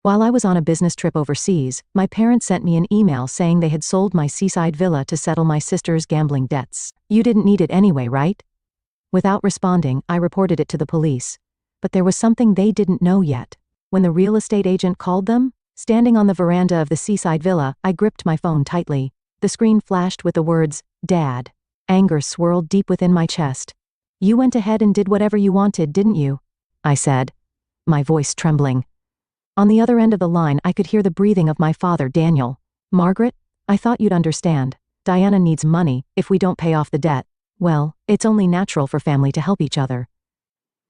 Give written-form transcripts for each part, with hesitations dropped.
While I was on a business trip overseas, my parents sent me an email saying they had sold my seaside villa to settle my sister's gambling debts. You didn't need it anyway, right? Without responding, I reported it to the police. But there was something they didn't know yet. When the real estate agent called them, standing on the veranda of the seaside villa, I gripped my phone tightly. The screen flashed with the words, "Dad." Anger swirled deep within my chest. "You went ahead and did whatever you wanted, didn't you?" I said, my voice trembling. On the other end of the line, I could hear the breathing of my father, Daniel. "Margaret, I thought you'd understand. Diana needs money. If we don't pay off the debt, well, it's only natural for family to help each other."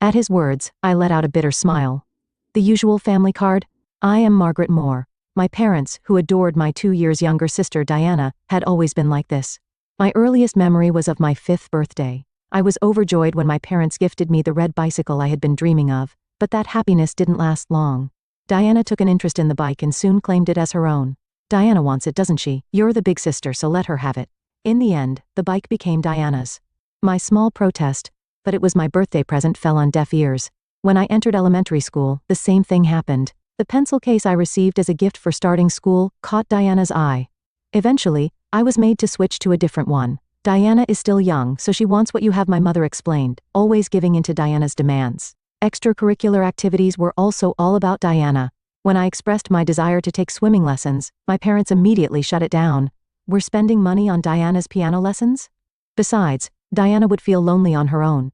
At his words, I let out a bitter smile. The usual family card? I am Margaret Moore. My parents, who adored my 2 years younger sister Diana, had always been like this. My earliest memory was of my 5th birthday. I was overjoyed when my parents gifted me the red bicycle I had been dreaming of, but that happiness didn't last long. Diana took an interest in the bike and soon claimed it as her own. "Diana wants it, doesn't she? You're the big sister, so let her have it." In the end, the bike became Diana's. My small protest, but it was my birthday present, fell on deaf ears. When I entered elementary school, the same thing happened. The pencil case I received as a gift for starting school caught Diana's eye. Eventually, I was made to switch to a different one. "Diana is still young, so she wants what you have," my mother explained, always giving in to Diana's demands. Extracurricular activities were also all about Diana. When I expressed my desire to take swimming lessons, my parents immediately shut it down. "We're spending money on Diana's piano lessons?" Besides, Diana would feel lonely on her own.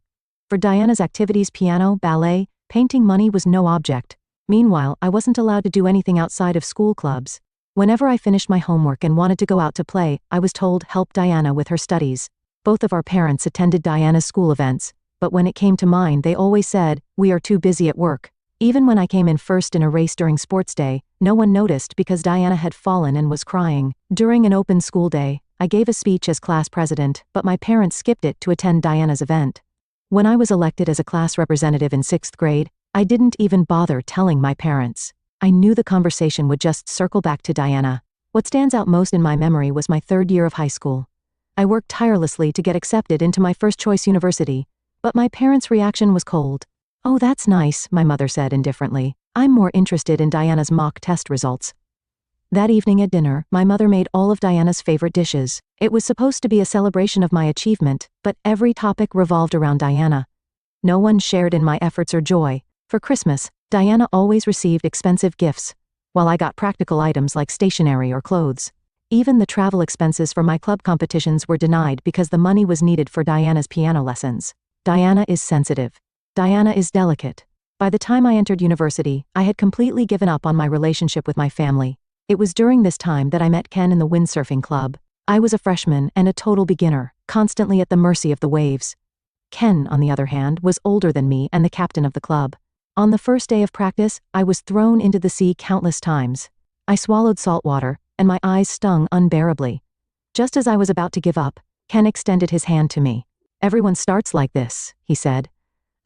For Diana's activities, piano, ballet, painting, money was no object. Meanwhile, I wasn't allowed to do anything outside of school clubs. Whenever I finished my homework and wanted to go out to play, I was told, "Help Diana with her studies." Both of our parents attended Diana's school events, but when it came to mine, they always said, "We are too busy at work." Even when I came in first in a race during sports day, no one noticed because Diana had fallen and was crying. During an open school day, I gave a speech as class president, but my parents skipped it to attend Diana's event. When I was elected as a class representative in 6th grade, I didn't even bother telling my parents. I knew the conversation would just circle back to Diana. What stands out most in my memory was my 3rd year of high school. I worked tirelessly to get accepted into my first-choice university, but my parents' reaction was cold. "Oh, that's nice," my mother said indifferently. "I'm more interested in Diana's mock test results." That evening at dinner, my mother made all of Diana's favorite dishes. It was supposed to be a celebration of my achievement, but every topic revolved around Diana. No one shared in my efforts or joy. For Christmas, Diana always received expensive gifts, while I got practical items like stationery or clothes. Even the travel expenses for my club competitions were denied because the money was needed for Diana's piano lessons. Diana is sensitive. Diana is delicate. By the time I entered university, I had completely given up on my relationship with my family. It was during this time that I met Ken in the windsurfing club. I was a freshman and a total beginner, constantly at the mercy of the waves. Ken, on the other hand, was older than me and the captain of the club. On the first day of practice, I was thrown into the sea countless times. I swallowed salt water, and my eyes stung unbearably. Just as I was about to give up, Ken extended his hand to me. "Everyone starts like this," he said.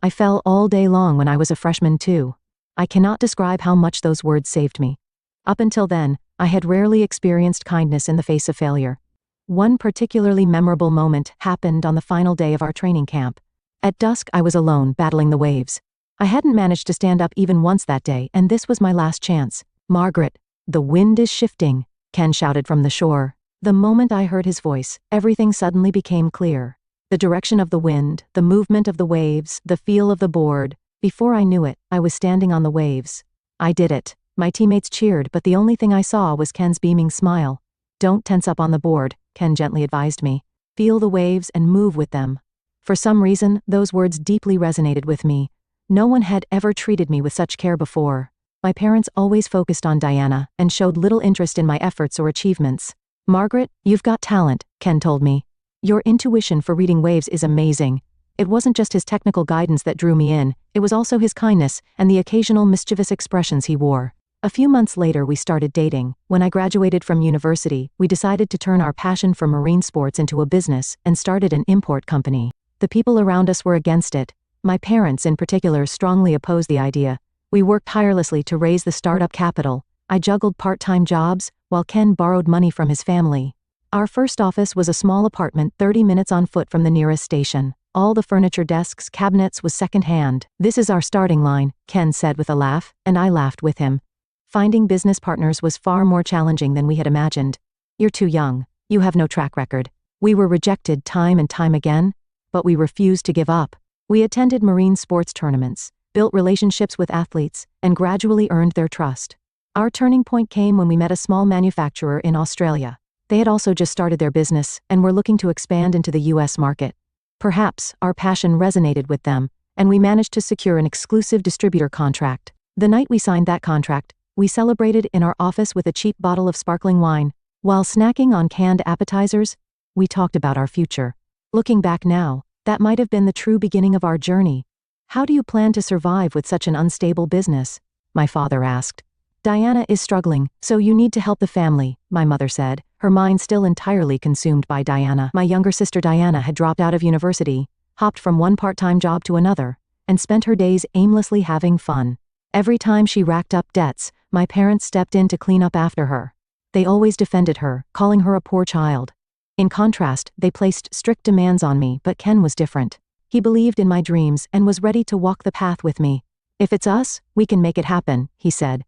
I fell all day long when I was a freshman too. I cannot describe how much those words saved me. Up until then, I had rarely experienced kindness in the face of failure. One particularly memorable moment happened on the final day of our training camp. At dusk, I was alone, battling the waves. I hadn't managed to stand up even once that day, and this was my last chance. "Margaret, the wind is shifting," Ken shouted from the shore. The moment I heard his voice, everything suddenly became clear. The direction of the wind, the movement of the waves, the feel of the board. Before I knew it, I was standing on the waves. I did it. My teammates cheered, but the only thing I saw was Ken's beaming smile. "Don't tense up on the board," Ken gently advised me. "Feel the waves and move with them." For some reason, those words deeply resonated with me. No one had ever treated me with such care before. My parents always focused on Diana and showed little interest in my efforts or achievements. "Margaret, you've got talent," Ken told me. "Your intuition for reading waves is amazing." It wasn't just his technical guidance that drew me in, it was also his kindness and the occasional mischievous expressions he wore. A few months later, we started dating. When I graduated from university, we decided to turn our passion for marine sports into a business and started an import company. The people around us were against it. My parents, in particular, strongly opposed the idea. We worked tirelessly to raise the startup capital. I juggled part-time jobs, while Ken borrowed money from his family. Our first office was a small apartment 30 minutes on foot from the nearest station. All the furniture, desks, cabinets was second-hand. "This is our starting line," Ken said with a laugh, and I laughed with him. Finding business partners was far more challenging than we had imagined. You're too young. You have no track record. We were rejected time and time again, but we refused to give up. We attended marine sports tournaments, built relationships with athletes, and gradually earned their trust. Our turning point came when we met a small manufacturer in Australia. They had also just started their business and were looking to expand into the US market. Perhaps our passion resonated with them, and we managed to secure an exclusive distributor contract. The night we signed that contract, we celebrated in our office with a cheap bottle of sparkling wine. While snacking on canned appetizers, we talked about our future. Looking back now, that might have been the true beginning of our journey. How do you plan to survive with such an unstable business? My father asked. Diana is struggling, so you need to help the family, my mother said, her mind still entirely consumed by Diana. My younger sister Diana had dropped out of university, hopped from one part-time job to another, and spent her days aimlessly having fun. Every time she racked up debts, my parents stepped in to clean up after her. They always defended her, calling her a poor child. In contrast, they placed strict demands on me, but Ken was different. He believed in my dreams and was ready to walk the path with me. If it's us, we can make it happen, he said.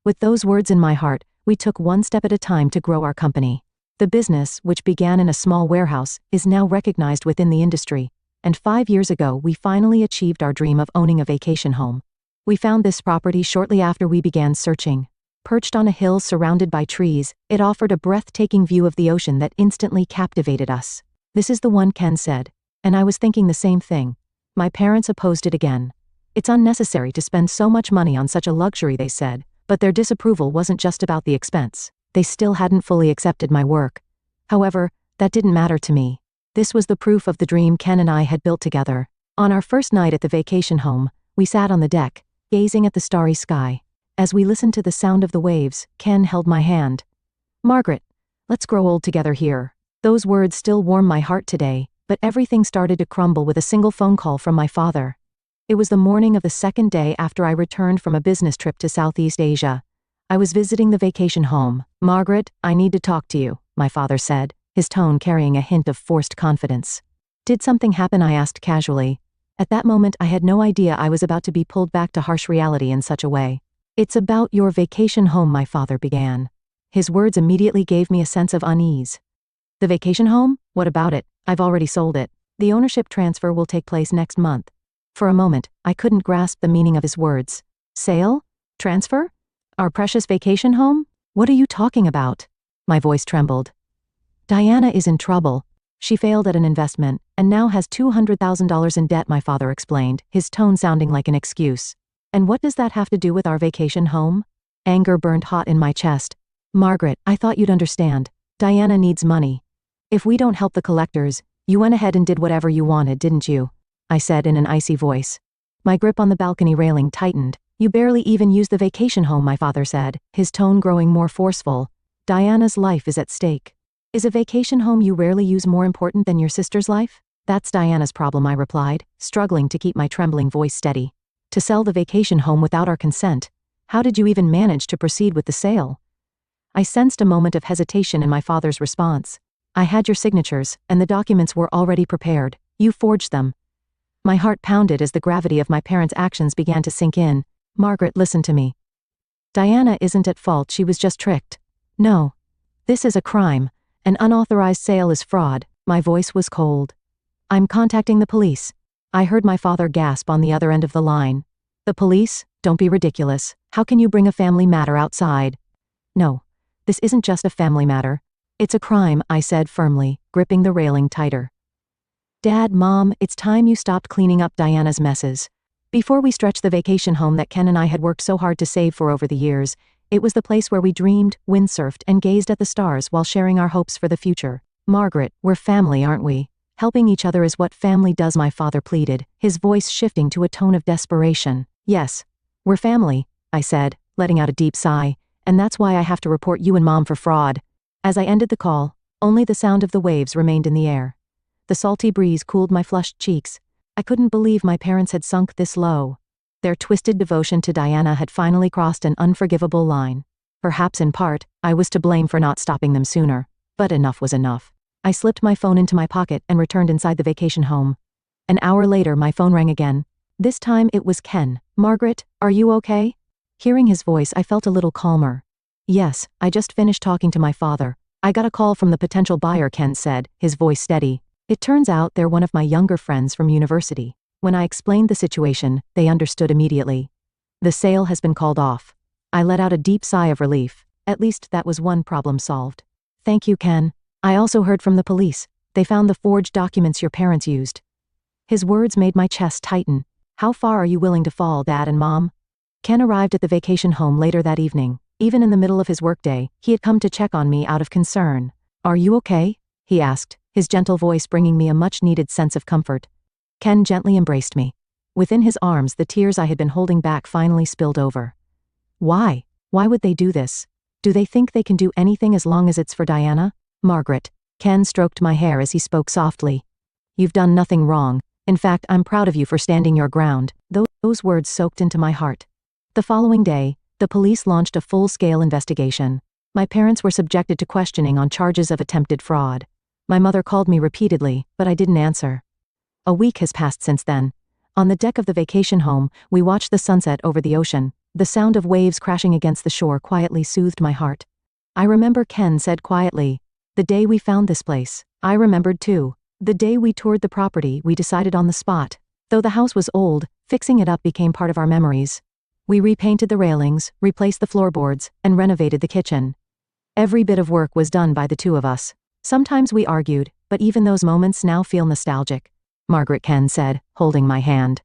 With those words in my heart, we took one step at a time to grow our company. The business, which began in a small warehouse, is now recognized within the industry. And 5 years ago, we finally achieved our dream of owning a vacation home. We found this property shortly after we began searching. Perched on a hill surrounded by trees, it offered a breathtaking view of the ocean that instantly captivated us. This is the one, Ken said. And I was thinking the same thing. My parents opposed it again. It's unnecessary to spend so much money on such a luxury, they said, but their disapproval wasn't just about the expense. They still hadn't fully accepted my work. However, that didn't matter to me. This was the proof of the dream Ken and I had built together. On our first night at the vacation home, we sat on the deck, gazing at the starry sky. As we listened to the sound of the waves, Ken held my hand. Margaret, let's grow old together here. Those words still warm my heart today, but everything started to crumble with a single phone call from my father. It was the morning of the second day after I returned from a business trip to Southeast Asia. I was visiting the vacation home. Margaret, I need to talk to you, my father said, his tone carrying a hint of forced confidence. Did something happen? I asked casually. At that moment, I had no idea I was about to be pulled back to harsh reality in such a way. It's about your vacation home, my father began. His words immediately gave me a sense of unease. The vacation home? What about it? I've already sold it. The ownership transfer will take place next month. For a moment, I couldn't grasp the meaning of his words. Sale? Transfer? Our precious vacation home? What are you talking about? My voice trembled. Diana is in trouble. She failed at an investment, and now has $200,000 in debt, my father explained, his tone sounding like an excuse. And what does that have to do with our vacation home? Anger burned hot in my chest. Margaret, I thought you'd understand. Diana needs money. If we don't help the collectors, you went ahead and did whatever you wanted, didn't you? I said in an icy voice. My grip on the balcony railing tightened. You barely even use the vacation home, my father said, his tone growing more forceful. Diana's life is at stake. Is a vacation home you rarely use more important than your sister's life? That's Diana's problem, I replied, struggling to keep my trembling voice steady. To sell the vacation home without our consent? How did you even manage to proceed with the sale? I sensed a moment of hesitation in my father's response. I had your signatures, and the documents were already prepared. You forged them. My heart pounded as the gravity of my parents' actions began to sink in. Margaret, listen to me. Diana isn't at fault, she was just tricked. No. This is a crime. An unauthorized sale is fraud. My voice was cold. I'm contacting the police. I heard my father gasp on the other end of the line. The police? Don't be ridiculous. How can you bring a family matter outside? No. This isn't just a family matter. It's a crime, I said firmly, gripping the railing tighter. Dad, Mom, it's time you stopped cleaning up Diana's messes. Before we stretched the vacation home that Ken and I had worked so hard to save for over the years, it was the place where we dreamed, windsurfed, and gazed at the stars while sharing our hopes for the future. Margaret, we're family, aren't we? Helping each other is what family does, my father pleaded, his voice shifting to a tone of desperation. Yes, we're family, I said, letting out a deep sigh, and that's why I have to report you and Mom for fraud. As I ended the call, only the sound of the waves remained in the air. The salty breeze cooled my flushed cheeks. I couldn't believe my parents had sunk this low. Their twisted devotion to Diana had finally crossed an unforgivable line. Perhaps in part, I was to blame for not stopping them sooner. But enough was enough. I slipped my phone into my pocket and returned inside the vacation home. An hour later, my phone rang again. This time it was Ken. Margaret, are you okay? Hearing his voice, I felt a little calmer. Yes, I just finished talking to my father. I got a call from the potential buyer, Ken said, his voice steady. It turns out they're one of my younger friends from university. When I explained the situation, they understood immediately. The sale has been called off. I let out a deep sigh of relief. At least that was one problem solved. Thank you, Ken. I also heard from the police. They found the forged documents your parents used. His words made my chest tighten. How far are you willing to fall, Dad and Mom? Ken arrived at the vacation home later that evening. Even in the middle of his workday, he had come to check on me out of concern. Are you okay? He asked, his gentle voice bringing me a much-needed sense of comfort. Ken gently embraced me. Within his arms, the tears I had been holding back finally spilled over. Why? Why would they do this? Do they think they can do anything as long as it's for Diana? Margaret. Ken stroked my hair as he spoke softly. You've done nothing wrong. In fact, I'm proud of you for standing your ground. Those words soaked into my heart. The following day, the police launched a full-scale investigation. My parents were subjected to questioning on charges of attempted fraud. My mother called me repeatedly, but I didn't answer. A week has passed since then. On the deck of the vacation home, we watched the sunset over the ocean. The sound of waves crashing against the shore quietly soothed my heart. I remember Ken said quietly, "The day we found this place." I remembered too. The day we toured the property, we decided on the spot. Though the house was old, fixing it up became part of our memories. We repainted the railings, replaced the floorboards, and renovated the kitchen. Every bit of work was done by the two of us. Sometimes we argued, but even those moments now feel nostalgic. Margaret, Ken said, holding my hand.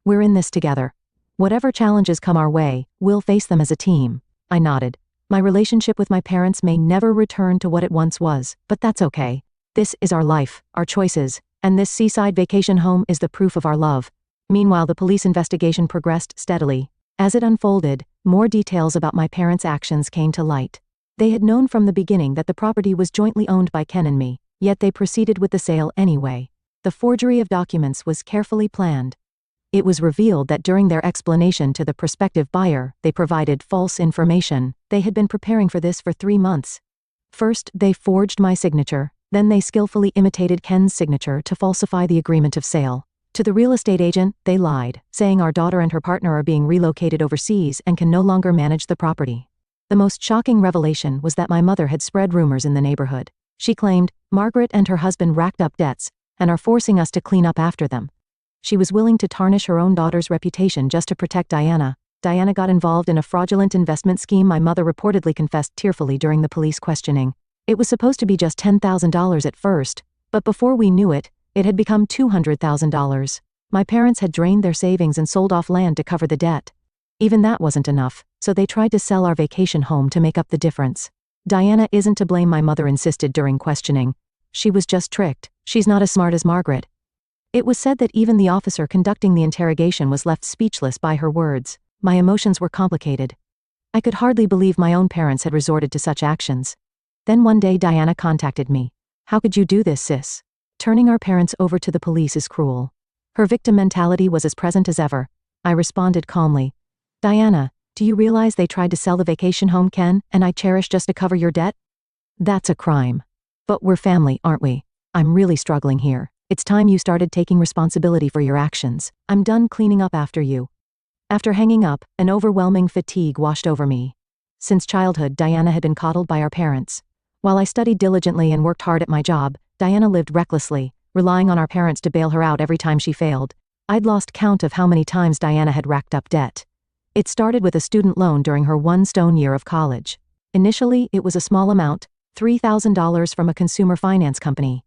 We're in this together. Whatever challenges come our way, we'll face them as a team. I nodded. My relationship with my parents may never return to what it once was, but that's okay. This is our life, our choices, and this seaside vacation home is the proof of our love. Meanwhile, the police investigation progressed steadily. As it unfolded, more details about my parents' actions came to light. They had known from the beginning that the property was jointly owned by Ken and me, yet they proceeded with the sale anyway. The forgery of documents was carefully planned. It was revealed that during their explanation to the prospective buyer, they provided false information. They had been preparing for this for 3 months. First, they forged my signature, then they skillfully imitated Ken's signature to falsify the agreement of sale. To the real estate agent, they lied, saying our daughter and her partner are being relocated overseas and can no longer manage the property. The most shocking revelation was that my mother had spread rumors in the neighborhood. She claimed Margaret and her husband racked up debts and are forcing us to clean up after them. She was willing to tarnish her own daughter's reputation just to protect Diana. Diana got involved in a fraudulent investment scheme, my mother reportedly confessed tearfully during the police questioning. It was supposed to be just $10,000 at first, but before we knew it, it had become $200,000. My parents had drained their savings and sold off land to cover the debt. Even that wasn't enough, so they tried to sell our vacation home to make up the difference. Diana isn't to blame, my mother insisted during questioning. She was just tricked. She's not as smart as Margaret. It was said that even the officer conducting the interrogation was left speechless by her words. My emotions were complicated. I could hardly believe my own parents had resorted to such actions. Then one day Diana contacted me. How could you do this, sis? Turning our parents over to the police is cruel. Her victim mentality was as present as ever. I responded calmly. Diana, do you realize they tried to sell the vacation home, Ken, and I cherished just to cover your debt? That's a crime. But we're family, aren't we? I'm really struggling here. It's time you started taking responsibility for your actions. I'm done cleaning up after you. After hanging up, an overwhelming fatigue washed over me. Since childhood, Diana had been coddled by our parents. While I studied diligently and worked hard at my job, Diana lived recklessly, relying on our parents to bail her out every time she failed. I'd lost count of how many times Diana had racked up debt. It started with a student loan during her one stone year of college. Initially, it was a small amount, $3,000 from a consumer finance company.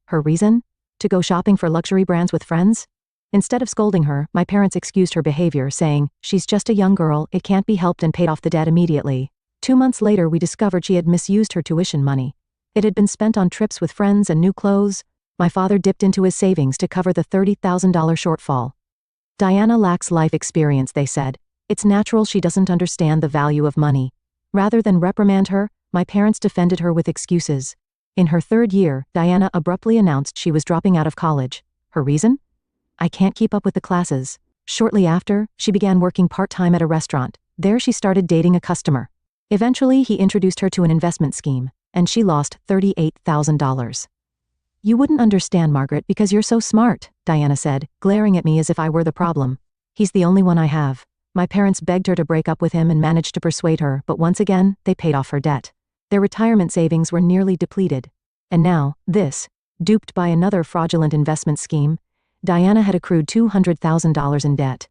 Her reason? To go shopping for luxury brands with friends? Instead of scolding her, my parents excused her behavior, saying, "She's just a young girl, it can't be helped," and paid off the debt immediately. 2 months later, we discovered she had misused her tuition money. It had been spent on trips with friends and new clothes. My father dipped into his savings to cover the $30,000 shortfall. Diana lacks life experience, they said. It's natural she doesn't understand the value of money. Rather than reprimand her, my parents defended her with excuses. In her 3rd year, Diana abruptly announced she was dropping out of college. Her reason? I can't keep up with the classes. Shortly after, she began working part-time at a restaurant. There she started dating a customer. Eventually, he introduced her to an investment scheme, and she lost $38,000. You wouldn't understand, Margaret, because you're so smart, Diana said, glaring at me as if I were the problem. He's the only one I have. My parents begged her to break up with him and managed to persuade her, but once again, they paid off her debt. Their retirement savings were nearly depleted. And now, this. Duped by another fraudulent investment scheme, Diana had accrued $200,000 in debt.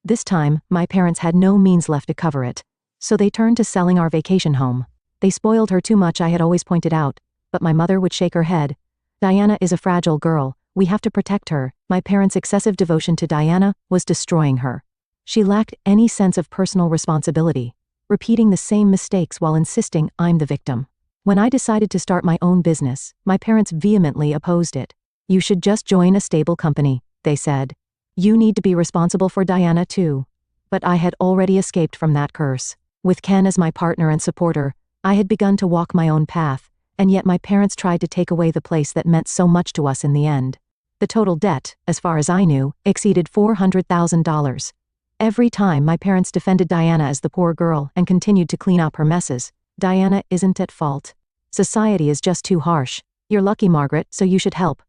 This time, my parents had no means left to cover it. So they turned to selling our vacation home. They spoiled her too much, I had always pointed out, but my mother would shake her head. Diana is a fragile girl. We have to protect her. My parents' excessive devotion to Diana was destroying her. She lacked any sense of personal responsibility, repeating the same mistakes while insisting I'm the victim. When I decided to start my own business, my parents vehemently opposed it. You should just join a stable company, they said. You need to be responsible for Diana too. But I had already escaped from that curse. With Ken as my partner and supporter, I had begun to walk my own path, and yet my parents tried to take away the place that meant so much to us in the end. The total debt, as far as I knew, exceeded $400,000. Every time my parents defended Diana as the poor girl and continued to clean up her messes. Diana isn't at fault. Society is just too harsh. You're lucky, Margaret, so you should help.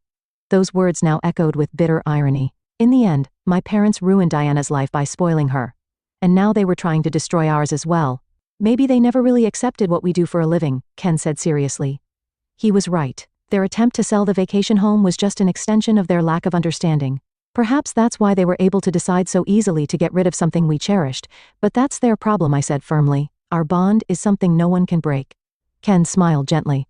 Those words now echoed with bitter irony. In the end, my parents ruined Diana's life by spoiling her. And now they were trying to destroy ours as well. Maybe they never really accepted what we do for a living, Ken said seriously. He was right. Their attempt to sell the vacation home was just an extension of their lack of understanding. Perhaps that's why they were able to decide so easily to get rid of something we cherished, but that's their problem, I said firmly. Our bond is something no one can break. Ken smiled gently.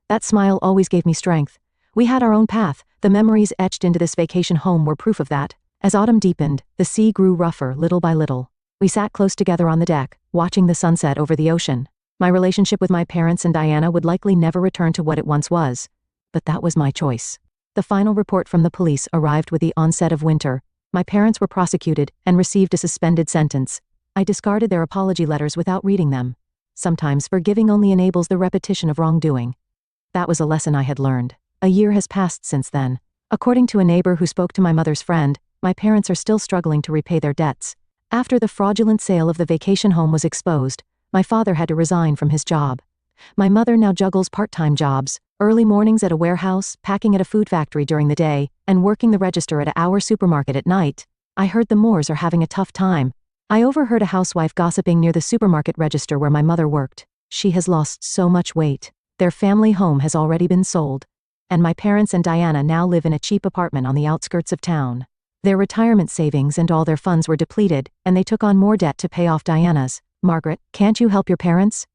That smile always gave me strength. We had our own path. The memories etched into this vacation home were proof of that. As autumn deepened, the sea grew rougher little by little. We sat close together on the deck, watching the sunset over the ocean. My relationship with my parents and Diana would likely never return to what it once was. But that was my choice. The final report from the police arrived with the onset of winter. My parents were prosecuted and received a suspended sentence. I discarded their apology letters without reading them. Sometimes forgiving only enables the repetition of wrongdoing. That was a lesson I had learned. A year has passed since then. According to a neighbor who spoke to my mother's friend, my parents are still struggling to repay their debts. After the fraudulent sale of the vacation home was exposed, my father had to resign from his job. My mother now juggles part-time jobs, early mornings at a warehouse, packing at a food factory during the day, and working the register at our supermarket at night. I heard the Moores are having a tough time. I overheard a housewife gossiping near the supermarket register where my mother worked. She has lost so much weight. Their family home has already been sold. And my parents and Diana now live in a cheap apartment on the outskirts of town. Their retirement savings and all their funds were depleted, and they took on more debt to pay off Diana's. Margaret, can't you help your parents?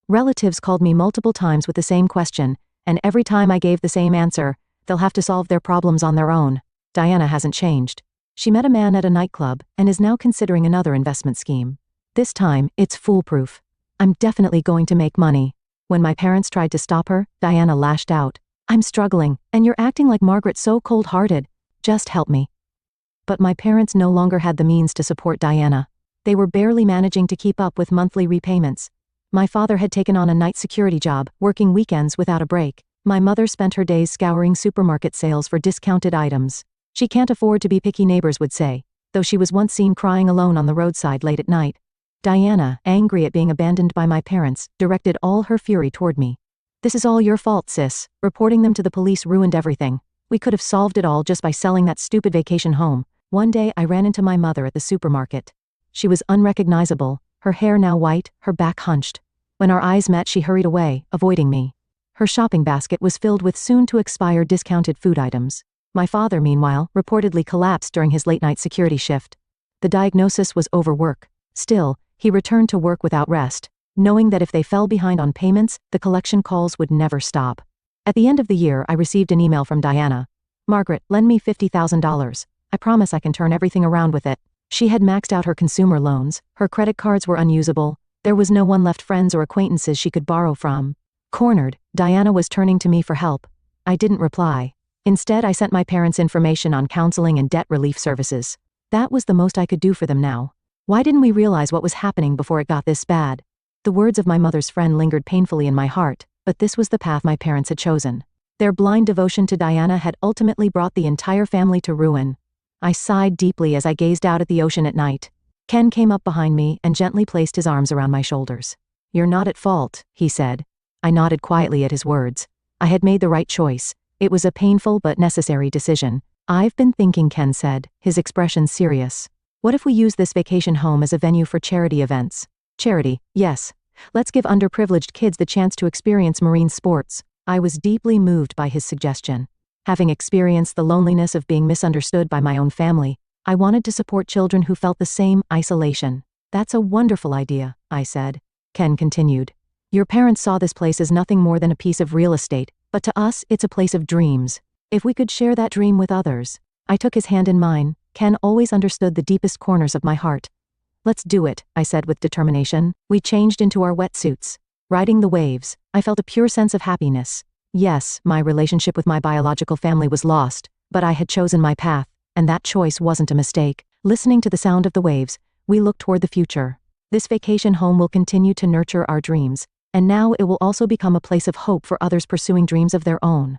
Relatives called me multiple times with the same question, and every time I gave the same answer, they'll have to solve their problems on their own. Diana hasn't changed. She met a man at a nightclub and is now considering another investment scheme. This time, it's foolproof. I'm definitely going to make money. When my parents tried to stop her, Diana lashed out. I'm struggling, and you're acting like Margaret so cold-hearted. Just help me. But my parents no longer had the means to support Diana. They were barely managing to keep up with monthly repayments. My father had taken on a night security job, working weekends without a break. My mother spent her days scouring supermarket sales for discounted items. She can't afford to be picky, neighbors would say, though she was once seen crying alone on the roadside late at night. Diana, angry at being abandoned by my parents, directed all her fury toward me. This is all your fault, sis. Reporting them to the police ruined everything. We could have solved it all just by selling that stupid vacation home. One day I ran into my mother at the supermarket. She was unrecognizable, her hair now white, her back hunched. When our eyes met, she hurried away, avoiding me. Her shopping basket was filled with soon-to-expire discounted food items. My father, meanwhile, reportedly collapsed during his late-night security shift. The diagnosis was overwork. Still, he returned to work without rest, knowing that if they fell behind on payments, the collection calls would never stop. At the end of the year, I received an email from Diana. Margaret, lend me $50,000. I promise I can turn everything around with it. She had maxed out her consumer loans, her credit cards were unusable, there was no one left, friends or acquaintances she could borrow from. Cornered, Diana was turning to me for help. I didn't reply. Instead, I sent my parents information on counseling and debt relief services. That was the most I could do for them now. Why didn't we realize what was happening before it got this bad? The words of my mother's friend lingered painfully in my heart, but this was the path my parents had chosen. Their blind devotion to Diana had ultimately brought the entire family to ruin. I sighed deeply as I gazed out at the ocean at night. Ken came up behind me and gently placed his arms around my shoulders. You're not at fault, he said. I nodded quietly at his words. I had made the right choice. It was a painful but necessary decision. I've been thinking, Ken said, his expression serious. What if we use this vacation home as a venue for charity events? Charity, yes. Let's give underprivileged kids the chance to experience marine sports. I was deeply moved by his suggestion. Having experienced the loneliness of being misunderstood by my own family, I wanted to support children who felt the same isolation. That's a wonderful idea, I said. Ken continued. Your parents saw this place as nothing more than a piece of real estate, but to us, it's a place of dreams. If we could share that dream with others. I took his hand in mine. Ken always understood the deepest corners of my heart. Let's do it, I said with determination. We changed into our wetsuits. Riding the waves, I felt a pure sense of happiness. Yes, my relationship with my biological family was lost, but I had chosen my path, and that choice wasn't a mistake. Listening to the sound of the waves, we looked toward the future. This vacation home will continue to nurture our dreams, and now it will also become a place of hope for others pursuing dreams of their own.